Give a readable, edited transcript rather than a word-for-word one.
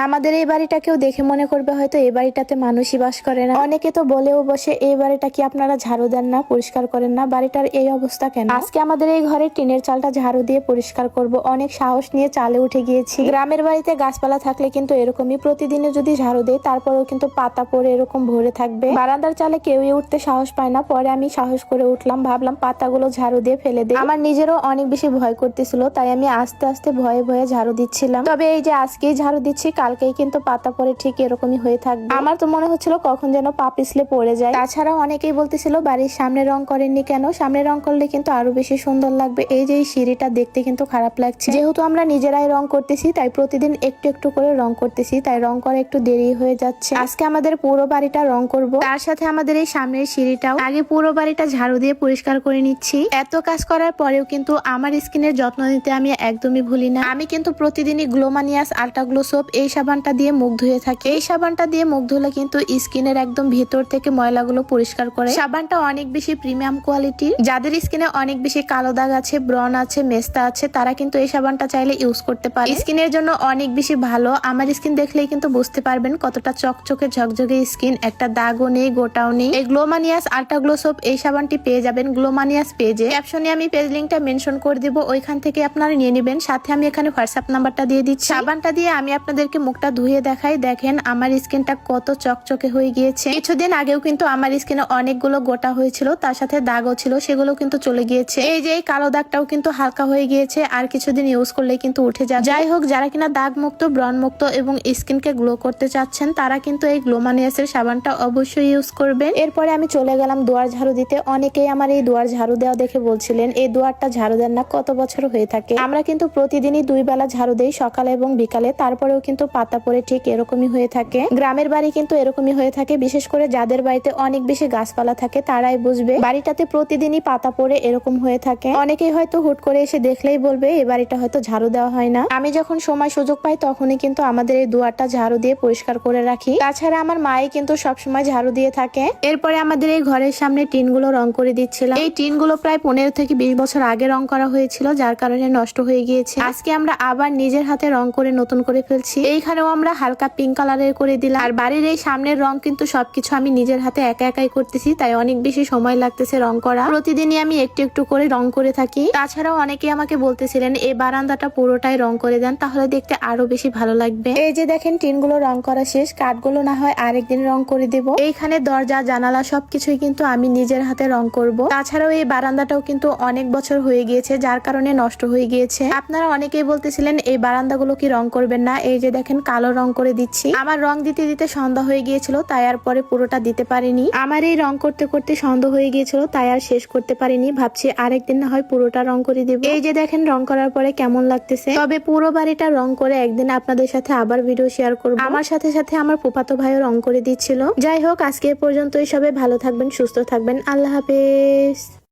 আমাদের এই বাড়িটাকেও দেখে মনে করবে হয়তো এই বাড়িটাতে মানুষই বাস করে না। অনেকে তো বলেও বসে এই বাড়িটা কি আপনারা ঝাড়ু দেন না, পরিষ্কার করেন না, বাড়িটার এই অবস্থা কেন? আজকে আমাদের এই ঘরের টিনের চালটা ঝাড়ু দিয়ে পরিষ্কার করব। অনেক সাহস নিয়ে চালে উঠে গিয়েছি। গ্রামের বাড়িতে গাছপালা থাকলে কিন্তু এরকমই প্রতিদিনে যদি ঝাড়ু দেয় তারপরেও কিন্তু পাতা পড়ে এরকম ভরে থাকবে। বারান্দার চালে কেউই উঠতে সাহস পায় না। পরে আমি সাহস করে উঠলাম, ভাবলাম পাতাগুলো ঝাড়ু দিয়ে ফেলে দিই। আমার নিজেরও অনেক বেশি ভয় করতেছিল, তাই আমি আস্তে আস্তে ভয়ে ভয়ে ঝাড়ু দিচ্ছিলাম। তবে এই যে আজকেই ঝাড়ু দিচ্ছি, কালকেই কিন্তু পাতা পড়ে ঠিক এরকমই হয়ে থাকবে। আমার তো মনে হচ্ছিল কখন যেন পা পিছলে পড়ে যায়। তাছাড়াও অনেকেই বলতেছিল বাড়ির সামনে রং করেননি কেন? সামনে রং করলে কিন্তু আরো বেশি সুন্দর লাগবে। এই যে এই সিঁড়িটা দেখতে কিন্তু খারাপ লাগছে। যেহেতু আমরা নিজেরাই রং করতেছি, তাই প্রতিদিন একটু একটু করে রং করতেছি, তাই রং করা একটু দেরি হয়ে যাচ্ছে। আজকে আমাদের পুরো বাড়িটা রং করব, তার সাথে আমাদের এই সামনের সিঁড়িটাও। আগে পুরো বাড়িটা ঝাড়ু দিয়ে পরিষ্কার করে নিচ্ছি। এত কাজ করার পরেও কিন্তু আমার স্কিনের যত্ন নিতে আমি একদমই ভুলি না। আমি কিন্তু প্রতিদিনই গ্লোমানিয়াস আল্ট্রা গ্লো সোপ এই সাবানটা দিয়ে মুখ ধুয়ে থাকি। এই সাবানটা দিয়ে মুখ ধুলে কিন্তু স্কিনের একদম ভেতর থেকে ময়লাগুলো পরিষ্কার করে। সাবানটা অনেক বেশি প্রিমিয়াম কোয়ালিটির। যাদের স্কিনে অনেক বেশি কালো দাগ আছে, ব্রণ আছে, মেস্তা আছে, তারা কিন্তু এই সাবানটা চাইলে ইউজ করতে পারে। স্কিনের জন্য অনেক বেশি ভালো। আমার স্কিন দেখলেই কিন্তু বুঝতে পারবেন কতটা চকচকে ঝকঝকে স্কিন, একটা দাগও নেই, গোটাও নেই। এই গ্লোমানিয়াস আল্ট্রা গ্লো সোপ এই সাবানটি পেয়ে যাবেন গ্লোমানিয়াস পেজে। ক্যাপশনে আমি পেজ লিংকটা মেনশন করে দিব, ওইখান থেকে আপনারা নিয়ে নেবেন। সাথে আমি এখানে হোয়াটসঅ্যাপ নাম্বারটা দিয়ে দিচ্ছি। সাবানটা দিয়ে আমি আপনাদেরকে মুখটা ধুয়ে দেখাই। দেখেন আমার স্কিনটা কত চকচকে হয়ে গিয়েছে। কিছুদিন আগেও কিন্তু আমার স্কিনে অনেকগুলো গোটা হয়েছিল, তার সাথে দাগও ছিল, সেগুলো কিন্তু চলে গিয়েছে। এই যে এই কালো দাগটাও কিন্তু হালকা হয়ে গিয়েছে, আর কিছুদিন ইউজ করলে কিন্তু উঠে যাবে। যাই হোক, যারা কিনা দাগ মুক্ত, ব্রণ মুক্ত এবং স্কিনকে গ্লো করতে চাচ্ছেন, তারা কিন্তু এই গ্লোমানিয়াসের সাবানটা অবশ্যই ইউজ করবেন। এরপরে আমি চলে গেলাম দুয়ার ঝাড়ু দিতে। অনেকেই আমার এই দুয়ার ঝাড়ু দেওয়া দেখে বলছিলেন এই দুয়ারটা ঝাড়ু দেন না, কত বছর হয়ে থাকে। আমরা কিন্তু প্রতিদিনই 2 বেলা ঝাড়ু দেই, সকালে এবং বিকালে। তারপরেও কিন্তু পাতা পড়ে ঠিক এরকমই হয়ে থাকে। গ্রামের বাড়ি কিন্তু এরকমই হয়ে থাকে। বিশেষ করে যাদের বাড়িতে অনেক বেশি গাছপালা থাকে তারাই বুঝবে, বাড়িটাতে প্রতিদিনই পাতা পড়ে এরকম হয়ে থাকে। অনেকেই হয়তো হুট করে এসে দেখলেই বলবে এই বাড়িটা হয়তো ঝাড়ু দেওয়া হয় না। আমি যখন সময় সুযোগ পাই তখনই কিন্তু আমাদের এই দুয়ারটা ঝাড়ু দিয়ে পরিষ্কার করে রাখি। তাছাড়া আমার মাই কিন্তু সবসময় ঝাড়ু দিয়ে থাকে। এরপরে আমাদের এই ঘরের সামনে টিনগুলো রং করে দিচ্ছিলাম। এই টিনগুলো প্রায় 15 থেকে 20 বছর আগে রং করা হয়েছিল, যার কারণে নষ্ট হয়ে গিয়েছে। আজকে আমরা আবার নিজের হাতে রং করে নতুন করে ফেলছি। এইখানেও আমরা হালকা পিঙ্ক কালারের করে দিলাম। আর বাড়ির এই সামনের রং কিন্তু সবকিছু আমি নিজের হাতে একা একাই করতেছি, তাই অনেক বেশি সময় লাগতেছে রং করা। প্রতিদিনই আমি একটু একটু করে রং করে থাকি। তাছাড়াও অনেকে আমাকে বলতেছিলেন এই বারান্দাটা পুরোটাই রং করে দেন, তাহলে দেখতে আরো বেশি ভালো লাগবে। এই যে দেখেন টিনগুলো রং করা শেষ, কাঠগুলো না হয় আরেকদিন রং করে দেব। এইখানে দরজা জানালা সবকিছুই কিন্তু আমি নিজের হাতে রং করব। তাছাড়াও এই বারান্দাটাও কিন্তু অনেক বছর হয়ে গিয়েছে, যার কারণে নষ্ট হয়ে গিয়েছে। আপনারা অনেকেই বলতেছিলেন এই বারান্দাগুলো কি রং করবেন না। এই যে দেখেন কালো রং করে দিচ্ছি। আমার রং দিতে দিতে সন্ধ্যা হয়ে গিয়েছিল, তাই আর পরে পুরোটা দিতে পারিনি। আমার এই রং করতে করতে সন্ধ্যা হয়ে গিয়েছিল, তাই আর শেষ করতে পারিনি। ভাবছি আরেকদিন না হয় পুরোটা রং করে দিব। এই যে দেখেন রং করার পরে কেমন লাগতেছে। তবে পুরো বাড়িটা রং করে একদিন আপনাদের সাথে আবার ভিডিও শেয়ার করব। আমার সাথে সাথে আমার ফুফাতো ভাইও রং করে দিচ্ছিল। যাই হোক, আজকে এ পর্যন্তই। সবাই ভালো থাকবেন, সুস্থ থাকবেন। আল্লাহ হাফেজ।